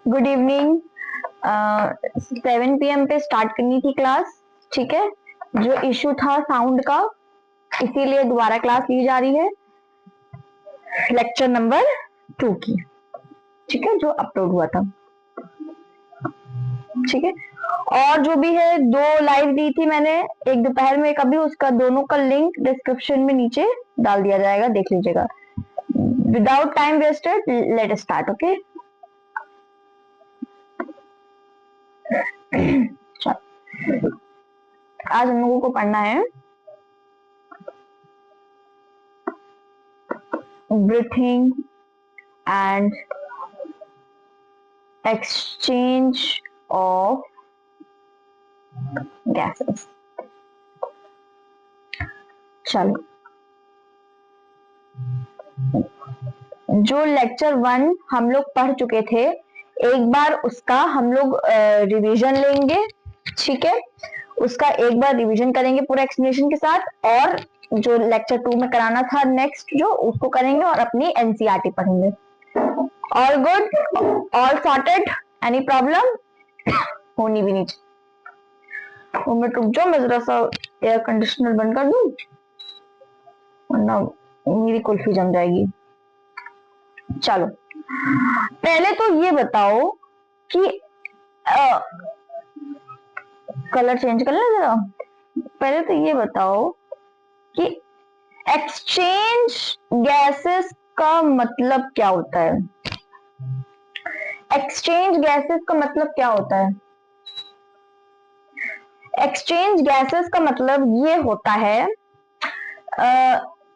Good evening. 7 PM पे start करनी थी क्लास, ठीक है। जो इशू था साउंड का, इसीलिए दोबारा क्लास ली जा रही है लेक्चर नंबर 2 की, ठीक है, जो अपलोड हुआ था, ठीक है। और जो भी है, 2 लाइव दी थी मैंने, एक दोपहर में, कभी उसका दोनों का लिंक डिस्क्रिप्शन में नीचे डाल दिया जाएगा, देख लीजिएगा। Without time wasted let start, okay. आज हम लोगों को पढ़ना है breathing and exchange of gases. चलो, जो लेक्चर 1 हम लोग पढ़ चुके थे, एक बार उसका हम लोग रिवीजन लेंगे, ठीक है। उसका एक बार रिवीजन करेंगे पूरा एक्सप्लेनेशन के साथ, और जो लेक्चर 2 में कराना था नेक्स्ट, जो उसको करेंगे, और अपनी एनसीईआरटी पढ़ेंगे। All good, all sorted, any problem? होनी भी नहीं चाहिए। मैं रुक जाओ, मैं जरा सा एयर कंडीशनर बंद कर दूं, वरना मेरी कुल्फी जम जाएगी। चलो, पहले तो ये बताओ कि कलर चेंज कर लें जरा। पहले तो ये बताओ कि एक्सचेंज गैसेस का मतलब क्या होता है। एक्सचेंज गैसेस का मतलब क्या होता है? एक्सचेंज गैसेस का मतलब ये होता है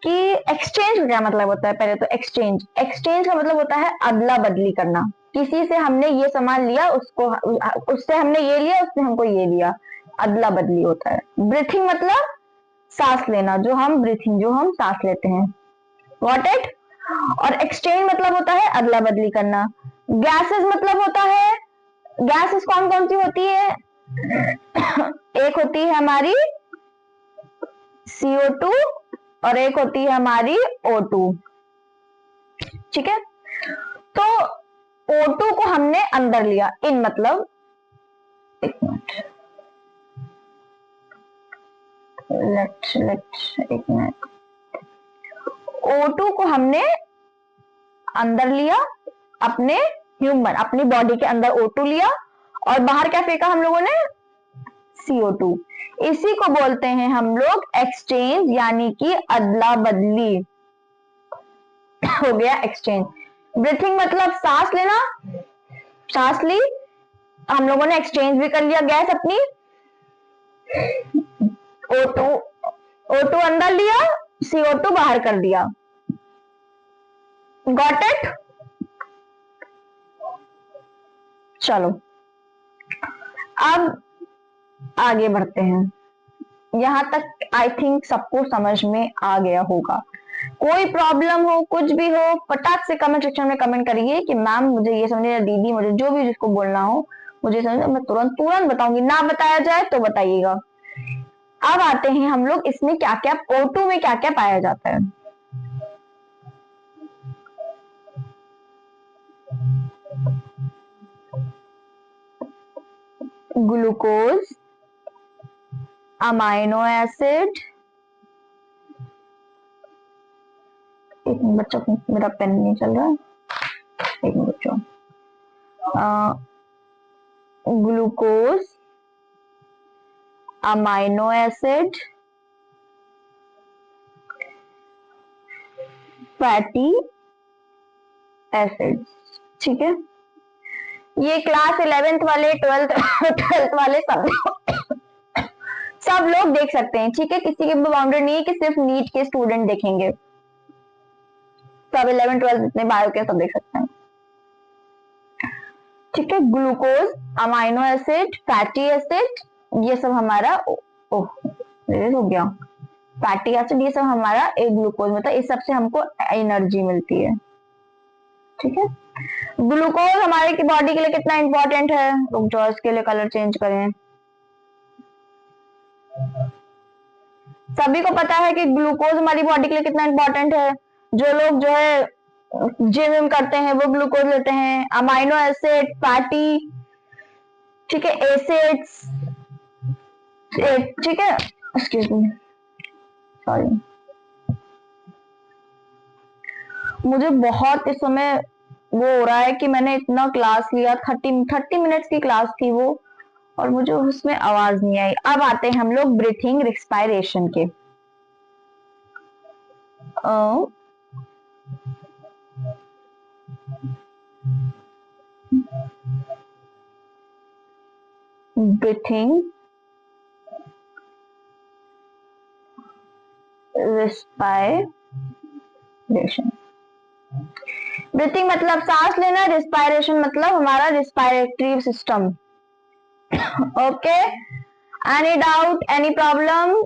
कि एक्सचेंज का क्या मतलब होता है। पहले तो एक्सचेंज का मतलब होता है अदला बदली करना। किसी से हमने ये सामान लिया, उससे हमने ये लिया, उसने हमको ये लिया, अदला बदली होता है। ब्रीथिंग मतलब सांस लेना, जो हम सांस लेते हैं, गॉट इट। और एक्सचेंज मतलब होता है अदला बदली करना। गैसेस मतलब होता है, गैसेस कौन कौन सी होती है? एक होती है हमारी CO2 और एक होती है हमारी O2, ठीक है। तो O2 को हमने अंदर लिया, इन मतलब, एक मिनट, एक मिनट, O2 को हमने अंदर लिया, अपनी बॉडी के अंदर O2 लिया, और बाहर क्या फेंका हम लोगों ने? CO2। इसी को बोलते हैं हम लोग एक्सचेंज, यानी कि अदला बदली हो गया एक्सचेंज। ब्रीथिंग मतलब सांस लेना, सांस ली, हम लोगों ने एक्सचेंज भी कर लिया गैस अपनी, O2 अंदर लिया, CO2 बाहर कर दिया, गॉट इट। चलो, अब आगे बढ़ते हैं। यहां तक आई थिंक सबको समझ में आ गया होगा। कोई प्रॉब्लम हो, कुछ भी हो, फटाक से कमेंट सेक्शन में कमेंट करिए कि मैम मुझे ये समझ, या दीदी मुझे, जो भी जिसको बोलना हो मुझे समझ, मैं तुरंत बताऊंगी। ना बताया जाए तो बताइएगा। अब आते हैं हम लोग, इसमें क्या क्या, O2 में क्या क्या पाया जाता है। ग्लूकोज, अमाइनो एसिड, एक मिनट बच्चों, मेरा पेन नहीं चल रहा है, एक मिनट बच्चों। Glucose, amino acid, fatty acid, ठीक है। ये क्लास 11th वाले, 12th वाले सब लोग देख सकते हैं, ठीक है। किसी की बाउंड्री नहीं है कि सिर्फ नीट के स्टूडेंट देखेंगे, सब 11 12 जितने बायो के सब देख सकते हैं, ठीक है। Glucose, amino acid, fatty acid, ये सब हमारा हो गया। फैटी एसिड, ये सब हमारा एक ग्लूकोज में था, इस सबसे हमको एनर्जी मिलती है, ठीक है। ग्लूकोज हमारे की बॉडी के लिए कितना इंपॉर्टेंट है, रुक जाओ, इसके लिए कलर चेंज करें। सभी को पता है कि ग्लूकोज हमारी बॉडी के लिए कितना इंपॉर्टेंट है। जो लोग जो है जिम विम करते हैं वो ग्लूकोज लेते हैं, अमाइनो एसिड, फैटी, ठीक है, एसिड्स, ठीक है, एक्सक्यूज मी, सॉरी, मुझे बहुत इस समय वो हो रहा है कि मैंने इतना क्लास लिया, 30 मिनट्स की क्लास थी वो, और मुझे उसमें आवाज नहीं आई। अब आते हैं हम लोग ब्रीथिंग रिस्पायरेशन के। ब्रीथिंग रिस्पायरेशन, ब्रीथिंग मतलब सांस लेना, रिस्पायरेशन मतलब हमारा respiratory system. Okay, any doubt, any problem,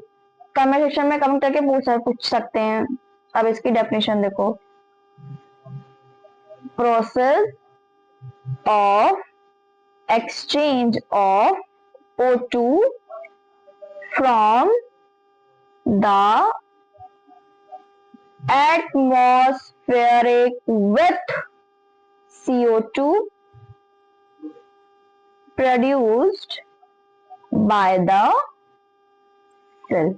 comment section में कमेंट करके पूछ सकते हैं। अब इसकी डेफिनेशन देखो, process of exchange of O2 from the atmospheric with CO2 produced by the cell.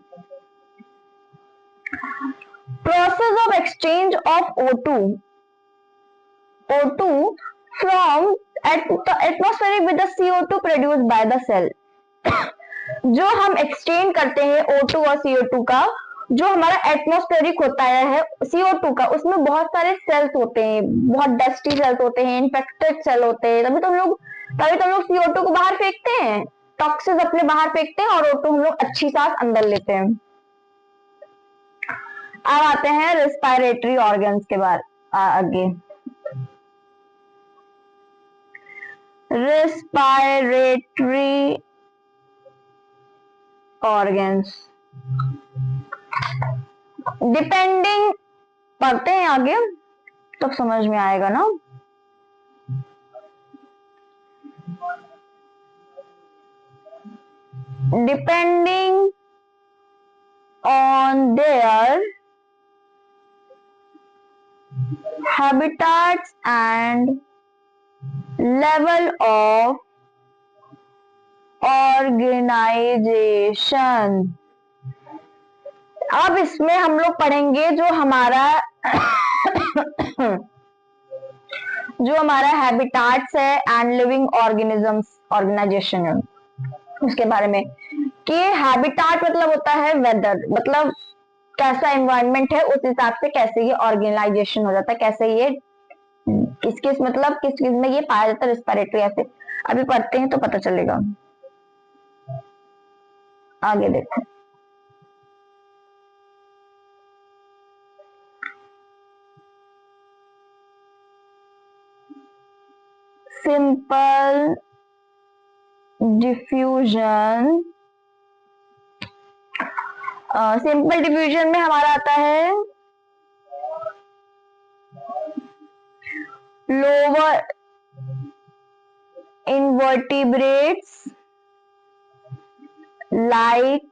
Process of exchange of O2 from the atmospheric with the CO2 produced by the cell. जो हम exchange करते हैं O2 और CO2 का, जो हमारा atmospheric होता है CO2 का, उसमें बहुत सारे सेल्स होते हैं, बहुत डस्टी सेल्स होते हैं, इन्फेक्टेड सेल होते हैं, तभी तो हम लोग CO2 को बाहर फेंकते हैं, टॉक्सिस अपने बाहर फेंकते हैं, और O2 हम लोग अच्छी सांस अंदर लेते हैं। अब आते हैं रेस्पिरेटरी ऑर्गन्स के बाद आगे। रेस्पिरेटरी ऑर्गन्स डिपेंडिंग, पढ़ते हैं आगे तब समझ में आएगा ना। Depending on their habitats and level of organization। अब इसमें हम लोग पढ़ेंगे जो हमारा हैबिटाट्स है एंड लिविंग ऑर्गेनिजम्स ऑर्गेनाइजेशन है, उसके बारे में कि हैबिटाट मतलब होता है वेदर, मतलब कैसा एनवायरनमेंट है उस हिसाब से कैसे ये ऑर्गेनाइजेशन हो जाता है, कैसे ये किस मतलब किस चीज में ये पाया जाता है रेस्पिरेटरी ऐसे। अभी पढ़ते हैं तो पता चलेगा, आगे देखते हैं। सिंपल डिफ्यूजन, सिंपल डिफ्यूजन में हमारा आता है lower invertebrates like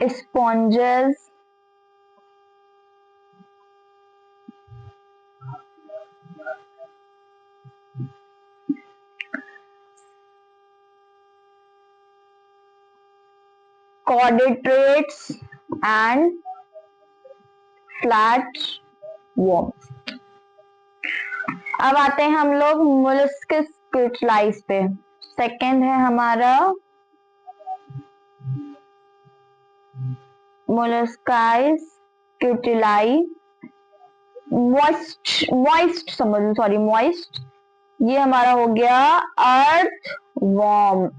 sponges, chordates and flatworms। अब आते हैं हम लोग मोलस्कस क्यूटिलाइज पे। सेकेंड है हमारा मोलस्काइस क्यूटिलाई, मॉइस्ट समझ लो, सॉरी मॉइस्ट, ये हमारा हो गया अर्थ वॉर्म।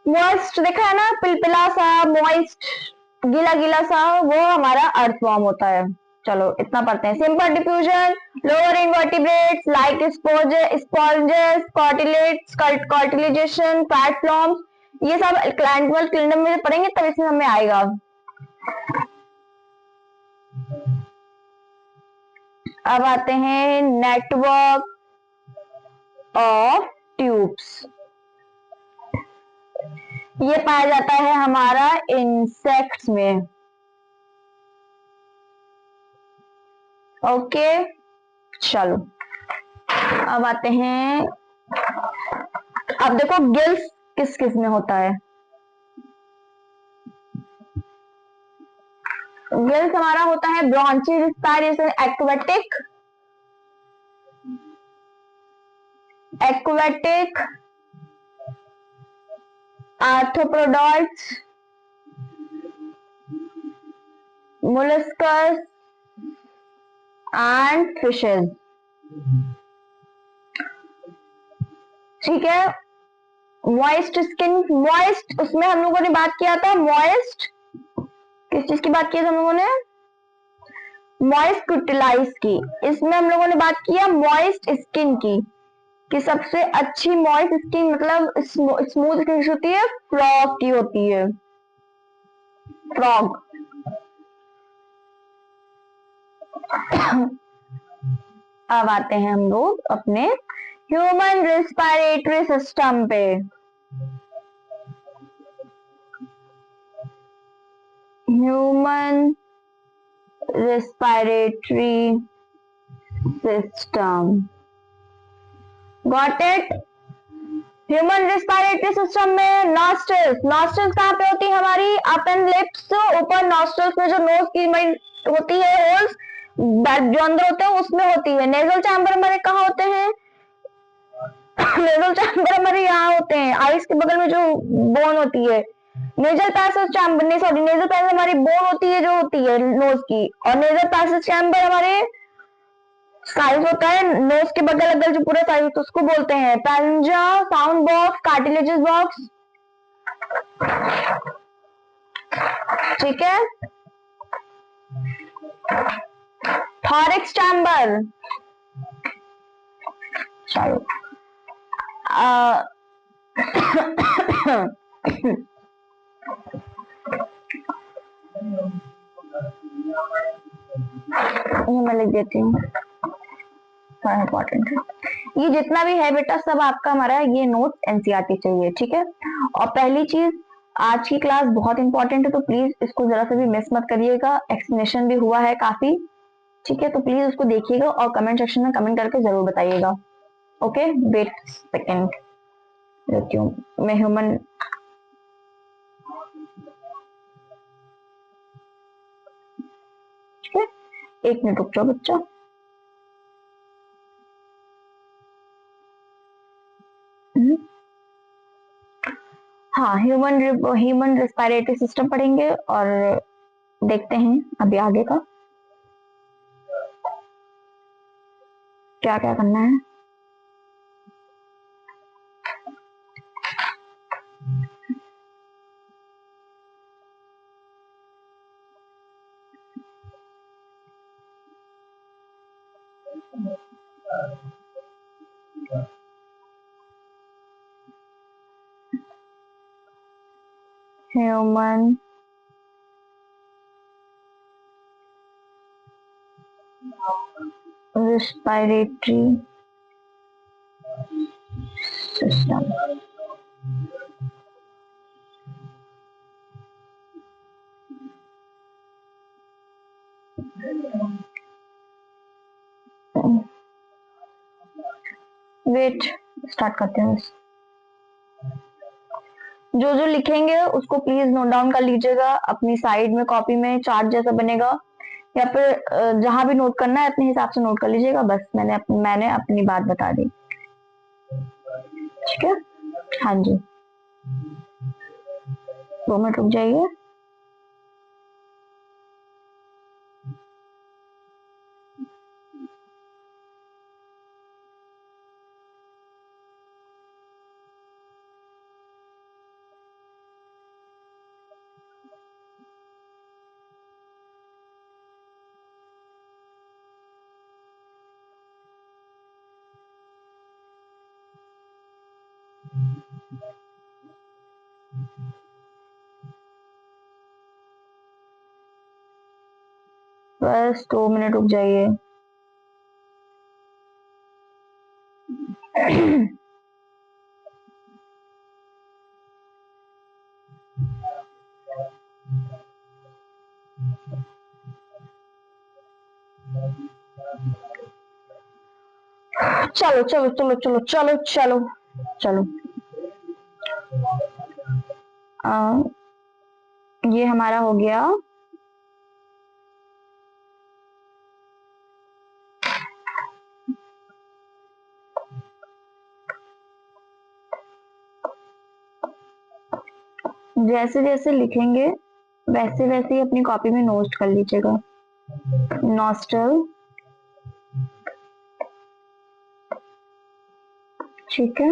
मॉइस्ट देखा है ना, पिलपिला सा, मॉइस्ट गीला गीला सा, वो हमारा अर्थ वॉर्म होता है। चलो इतना पढ़ते हैं। Simple diffusion, lower invertebrates like sponges, coelenterates, flatworms, ये सब एनिमल किंगडम में पढ़ेंगे तब इसमें हमें आएगा। अब आते हैं नेटवर्क ऑफ ट्यूब्स, ये पाया जाता है हमारा इंसेक्ट्स में। ओके चलो अब आते हैं, अब देखो गिल्स किस किस में होता है। गिल्स हमारा होता है branchial respiration, aquatic, aquatic, arthropods, molluscs and fishes. ठीक है, मॉइस्ट स्किन, मॉइस्ट उसमें हम लोगों ने बात किया था, मॉइस्ट किस चीज की बात की थी हम लोगों ने, मॉइस्ट क्यूटिलाइज की। इसमें हम लोगों ने बात किया मॉइस्ट स्किन की, कि सबसे अच्छी मॉइस्ट स्किन मतलब स्मूथ स्किन होती है, फ्रॉग की होती है, फ्रॉग। अब आते हैं हम लोग अपने ह्यूमन रेस्पिरेटरी सिस्टम पे। Human respiratory system, got it. Human respiratory system में नॉस्ट्रल्स, नॉस्ट्रल्स कहाँ पे होती है हमारी, अपर लिप्स, ऊपर नॉस्ट्रल्स में जो नोज की होती है होल्स, जो अंदर होते हैं उसमें होती है। नेजल चैम्बर हमारे कहाँ होते हैं, नेजल चैम्बर हमारे यहाँ होते हैं, आइस के बगल में जो बोन होती है। नेजल पैसेज चैम्बर, नहीं सॉरी, नेजल पैसेज हमारी बोन होती है जो होती है नोज की, और नेजल पैसेज चैम्बर हमारे साइज होता है नोज के बगल अगल जो पूरा साइज होता है उसको बोलते हैं पैरेंजा, साउंड बॉक्स, कार्टिलेजेस बॉक्स। ठीक है, थॉरिक्स चैम्बर, चलो ये मैं लिख देती हूँ, इम्पोर्टेंट है ये जितना भी है बेटा, सब आपका हमारा ये नोट एनसीईआरटी चाहिए। ठीक है, और पहली चीज, आज की क्लास बहुत इंपॉर्टेंट है तो प्लीज इसको जरा सा भी मिस मत करिएगा, एक्सप्लेनेशन भी हुआ है काफी। ठीक है, तो प्लीज उसको देखिएगा और कमेंट सेक्शन में कमेंट करके जरूर बताइएगा। ओके वेट सेकेंड, देखती हूँ मैं ह्यूमन, एक मिनट रुक जाओ बच्चा। हाँ, ह्यूमन रेस्पिरेटरी सिस्टम पढ़ेंगे और देखते हैं अभी आगे का क्या क्या करना है। Human respiratory system, wait start करते हैं। जो जो लिखेंगे उसको प्लीज नोट डाउन कर लीजिएगा अपनी साइड में, कॉपी में चार्ट जैसा बनेगा, या फिर जहां भी नोट करना है अपने हिसाब से नोट कर लीजिएगा। बस मैंने अपनी बात बता दी। ठीक है, हाँ जी, 2 मिनट रुक जाइए। बस 2 मिनट रुक जाइए। चलो चलो चलो चलो चलो चलो चलो। ये हमारा हो गया। जैसे जैसे लिखेंगे वैसे वैसे ही अपनी कॉपी में नोट कर लीजिएगा। नॉस्टल, ठीक है।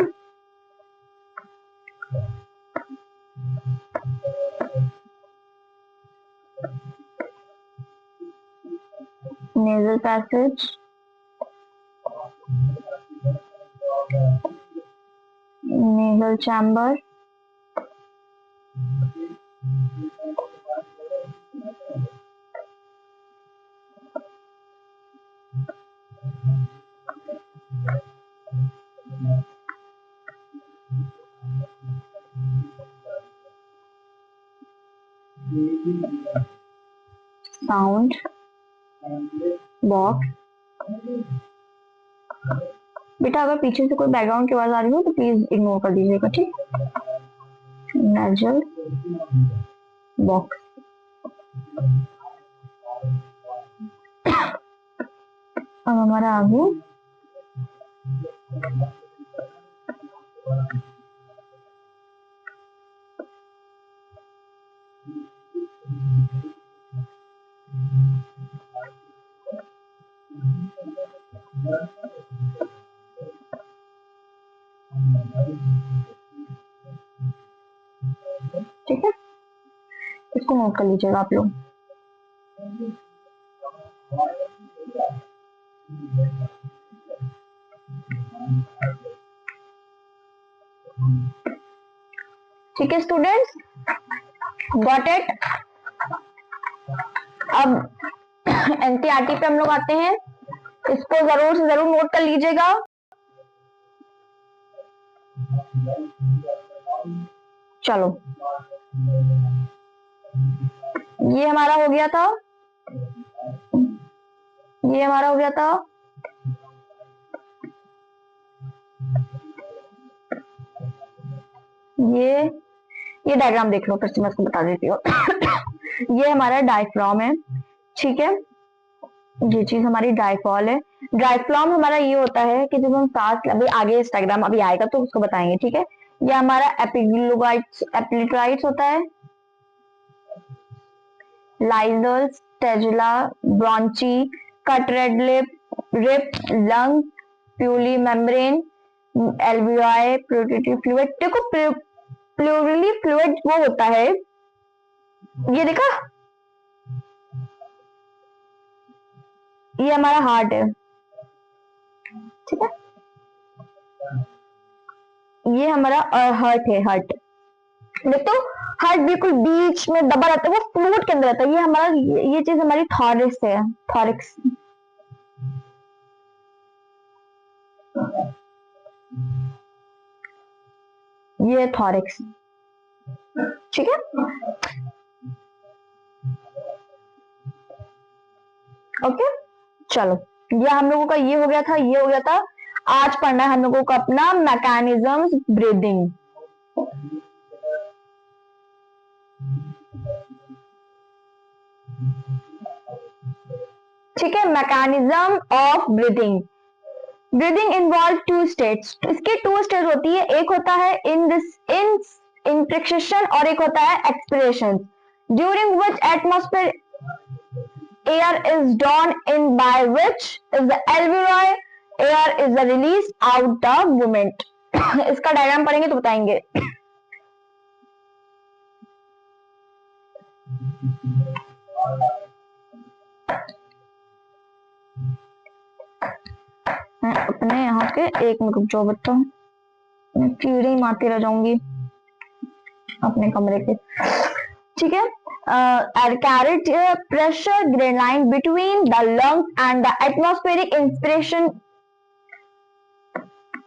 Nasal passage, nasal chamber, sound box. बेटा अगर पीछे से कोई बैकग्राउंड की आवाज आ रही हो तो प्लीज इग्नोर कर दीजिएगा, ठीक। Nasal box. अब हमारा आगे ठीक है, इसको नोट कर लीजिएगा आप लोग। ठीक है स्टूडेंट्स, गॉट इट। अब एनसीईआरटी पे हम लोग आते हैं, इसको जरूर से जरूर नोट कर लीजिएगा। चलो ये हमारा हो गया था, ये हमारा हो गया था। ये डायग्राम देख लो, फिर से मैं इसको बता देती हूँ। ये हमारा डायफ्राम है, ठीक है। ये चीज हमारी डायफॉल है। डायफ्राम हमारा ये होता है कि जब हम सांस, अभी आगे इस डायग्राम अभी आएगा तो उसको बताएंगे, ठीक है। ये हमारा एपिग्लोटाइट्स होता है, लाइजल्स, टेजुला, ब्रॉन्ची, कट रेड लिप, रिप, lung, pleural membrane, alveoli, protective fluid. देखो प्लूरली फ्लूइड वो होता है, ये देखा, ये हमारा हार्ट है, ठीक है। ये हमारा हार्ट है, हार्ट देख तो, हार्ट बिल्कुल बीच में दबा रहता है, वो फ्लूइड के अंदर रहता है। ये हमारा, ये चीज हमारी थॉरिक्स है, थॉरिक्स, ये थॉरिक्स, ठीक है। ओके चलो, ये हम लोगों का ये हो गया था, ये हो गया था। आज पढ़ना है हम लोगों को अपना मैकेनिज्म्स ब्रीदिंग, ठीक है। Mechanism of breathing. Breathing involve two states, इसके टू स्टेट होती है, एक होता है इंफ्रिक्शन और एक होता है expiration, during which atmosphere air is drawn in by which is the alveoli, air is the release out the movement। इसका डायग्राम पढ़ेंगे तो बताएंगे। मैं अपने यहाँ के एक में रुक जाओ बच्चों, मैं कीड़े ही मारती रह जाऊंगी अपने कमरे के, ठीक है। carried pressure gradient between the lungs and the atmospheric inspiration।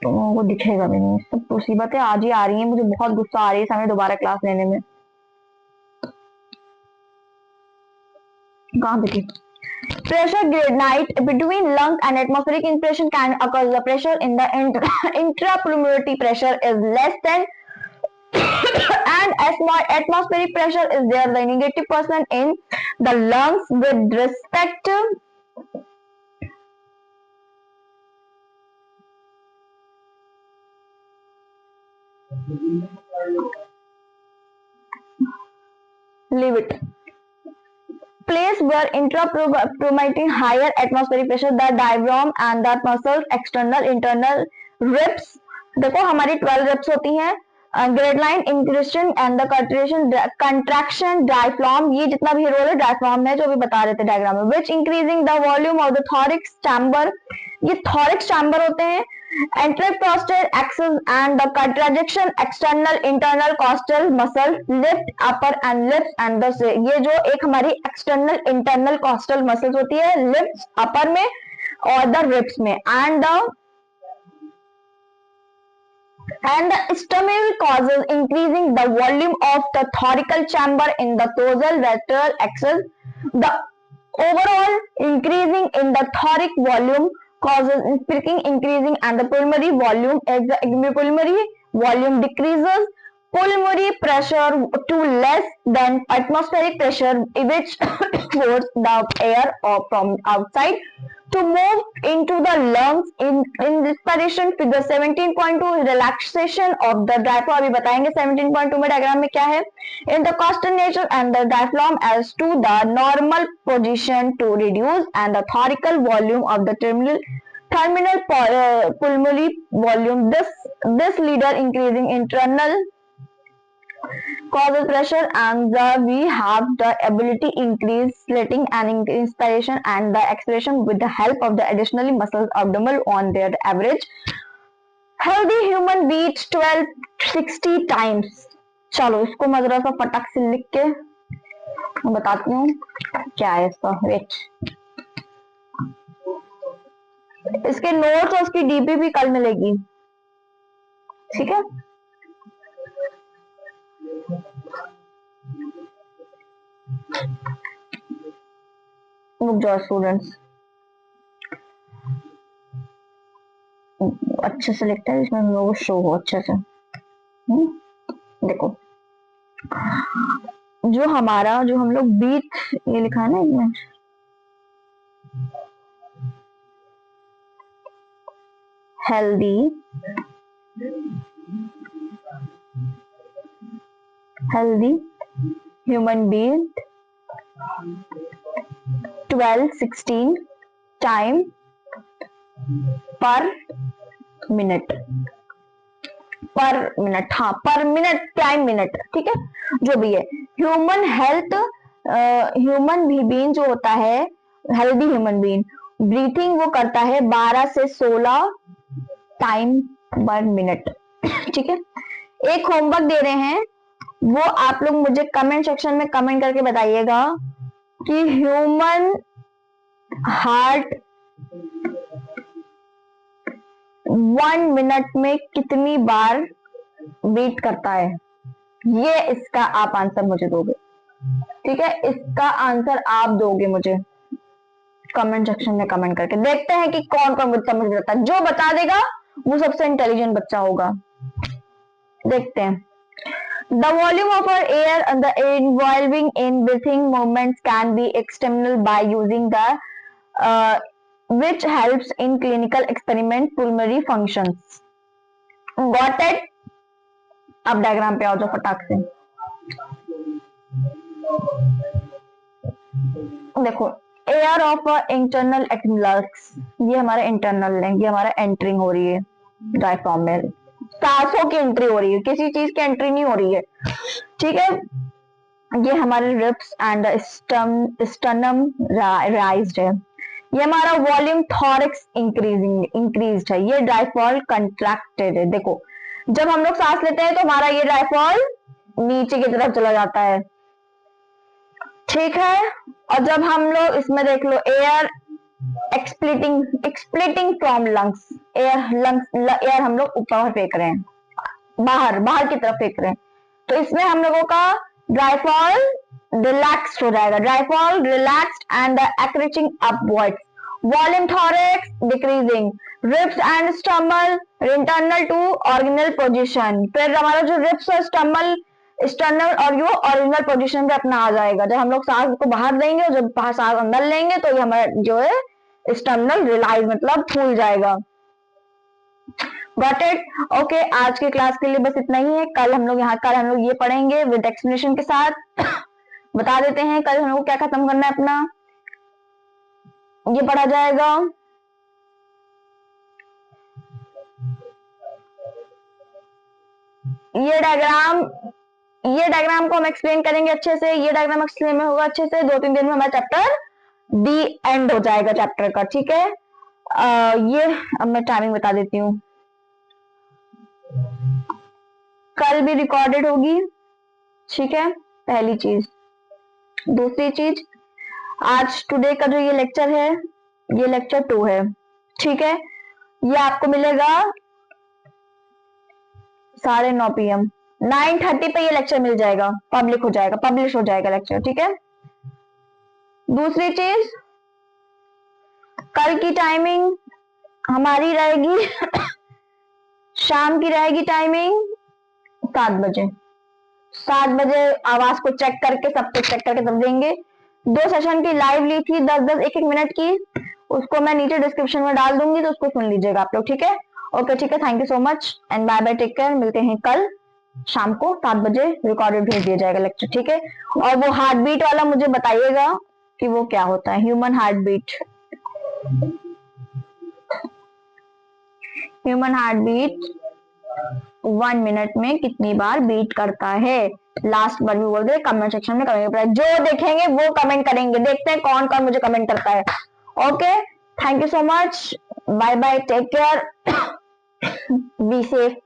तुम लोगों को दिखेगा भी नहीं, सब मुसीबतें आज ही आ रही हैं, मुझे बहुत गुस्सा आ रही है समय दोबारा क्लास लेने में। कहाँ पे थी, pressure gradient between lungs and atmospheric inspiration can occur. The pressure in the intrapulmonary pressure is less than and atmospheric pressure is there. The negative percent in the lungs with respect to leave it. Place where intrapulmonary higher atmospheric pressure, the diaphragm and the muscles, external internal ribs. देखो हमारी 12 ribs होती हैं. Grade line इंक्रीशन and the contraction diaphragm, ये जितना भी role है diaphragm में, जो अभी बता रहे थे डायग्राम में. Which increasing the volume of the thorax chamber, ये थॉरिक्स चैम्बर होते हैं. Intercostal axis and the contraction external internal costal muscle, lift upper and lips and the, ये जो एक हमारी external internal costal muscles होती है lips upper में और the ribs में, and the stimuli causes increasing the volume of the thoracic chamber in the thoracic lateral axis. The overall increasing in the thoracic volume causes increasing and the pulmonary volume, as the pulmonary volume decreases, pulmonary pressure to less than atmospheric pressure, which force the air from outside to move into the lungs. In respiration figure 17.2 relaxation of the diaphragm, अभी बताएंगे 17.2 में diagram में क्या है. In the consternation and the diaphragm as to the normal position to reduce and the thoracic volume of the terminal pulmonary volume. This leader increasing internal causes pressure and we have the ability increase letting and inspiration and the expiration with the help of the additionally muscles abdominal on their average. Healthy human beats 1260 times. चलो इसको मैं जरा सा फटाक से लिख के बताती हूँ क्या है इसका. वेट, इसके नोट्स और उसकी डीपी भी कल मिलेगी, ठीक है. रुक जाओ स्टूडेंट्स, अच्छे से लिखता है इसमें हम लोग शो हो अच्छे से. देखो जो हम लोग बीट, ये लिखा है ना इसमें, healthy human being 12-16 time per minute. हाँ पर मिनट, टाइम मिनट, ठीक है, जो भी है. ह्यूमन हेल्थ, ह्यूमन बीइंग जो होता है, हेल्दी ह्यूमन बीइंग ब्रीथिंग वो करता है 12 से 16 टाइम पर मिनट, ठीक है. एक होमवर्क दे रहे हैं, वो आप लोग मुझे कमेंट सेक्शन में कमेंट करके बताइएगा कि ह्यूमन हार्ट 1 मिनट में कितनी बार बीट करता है. ये इसका आप आंसर मुझे दोगे, ठीक है. इसका आंसर आप दोगे मुझे कमेंट सेक्शन में कमेंट करके. देखते हैं कि कौन कौन मुझे समझ जाता है. जो बता देगा वो सबसे इंटेलिजेंट बच्चा होगा. देखते हैं. The volume of our air and the involving in breathing movements can be external by using the which helps in clinical experiment pulmonary functions. Got it? अब डायग्राम पे आओ जो फटाक से. देखो एयर ऑफ इंटरनल एक्सलक्स, ये हमारा इंटरनल है, ये हमारा एंट्रिंग हो रही है डायफ्राम में. सांसों की एंट्री हो रही है, किसी चीज की एंट्री नहीं हो रही है, ठीक है. ये हमारे रिब्स एंड स्टर्नम राइज्ड है. ये हमारा वॉल्यूम थॉरिक्स इंक्रीज्ड है. ये डायफ्राम कंट्रैक्टेड है. देखो जब हम लोग सांस लेते हैं तो हमारा ये डायफ्राम नीचे की तरफ चला जाता है, ठीक है. और जब हम लोग इसमें देख लो एयर एक्सप्लिटिंग फ्रॉम लंग्स, एयर हम लोग ऊपर फेंक रहे हैं, बाहर की तरफ फेंक रहे हैं. तो इसमें हम लोगों का ड्राईफॉल रिलैक्स्ड हो जाएगा, ड्राईफॉल रिलैक्स्ड एंड द एक्रिचिंग upwards, volume thorax decreasing, ribs and sternum internal to original position. फिर हमारा जो रिब्स और स्टर्नल और यो ओरिजिनल पोजीशन पे अपना आ जाएगा। जब हम लोग सांस को बाहर देंगे और जब बाहर सांस अंदर लेंगे तो ये हमारा जो है स्टर्नल रिलाइज मतलब फूल जाएगा। Got it? ओके, आज की क्लास के लिए बस इतना ही है। कल हम लोग ये पढ़ेंगे विद एक्सप्लेनेशन के साथ। बता देते हैं कल हम लोग क्या खत्म करना है अपना। ये पढ़ा जाएगा ये डायग्राम को हम एक्सप्लेन करेंगे अच्छे से। ये डायग्राम एक्सप्लेन में होगा अच्छे से। 2-3 दिन में हमारा चैप्टर डी एंड हो जाएगा चैप्टर का, ठीक है। ये अब मैं टाइमिंग बता देती हूँ। कल भी रिकॉर्डेड होगी, ठीक है, पहली चीज। दूसरी चीज, आज टुडे का जो ये लेक्चर है, ये लेक्चर 2 है, ठीक है। ये आपको मिलेगा 9:30 PM, 9:30 पे ये लेक्चर मिल जाएगा, पब्लिश हो जाएगा लेक्चर, ठीक है। दूसरी चीज, कल की टाइमिंग हमारी रहेगी शाम की रहेगी टाइमिंग 7 बजे। 7 बजे आवाज को चेक करके, सब कुछ चेक करके तब देंगे। 2 सेशन की लाइव ली थी 10-10 1-1 मिनट की, उसको मैं नीचे डिस्क्रिप्शन में डाल दूंगी, तो उसको सुन लीजिएगा आप लोग, ठीक है। ओके, ठीक है, thank you so much and bye bye, take care. मिलते हैं कल शाम को 7 बजे, रिकॉर्डेड भेज दिया जाएगा लेक्चर, ठीक है। और वो हार्ट बीट वाला मुझे बताइएगा कि वो क्या होता है, human heart beat. Human heart beat 1 minute में कितनी बार बीट करता है, लास्ट बार भी बोल दे, कमेंट सेक्शन में कमेंट, जो देखेंगे वो कमेंट करेंगे। देखते हैं कौन कौन मुझे कमेंट करता है। Okay, thank you so much, bye bye, take care, be safe.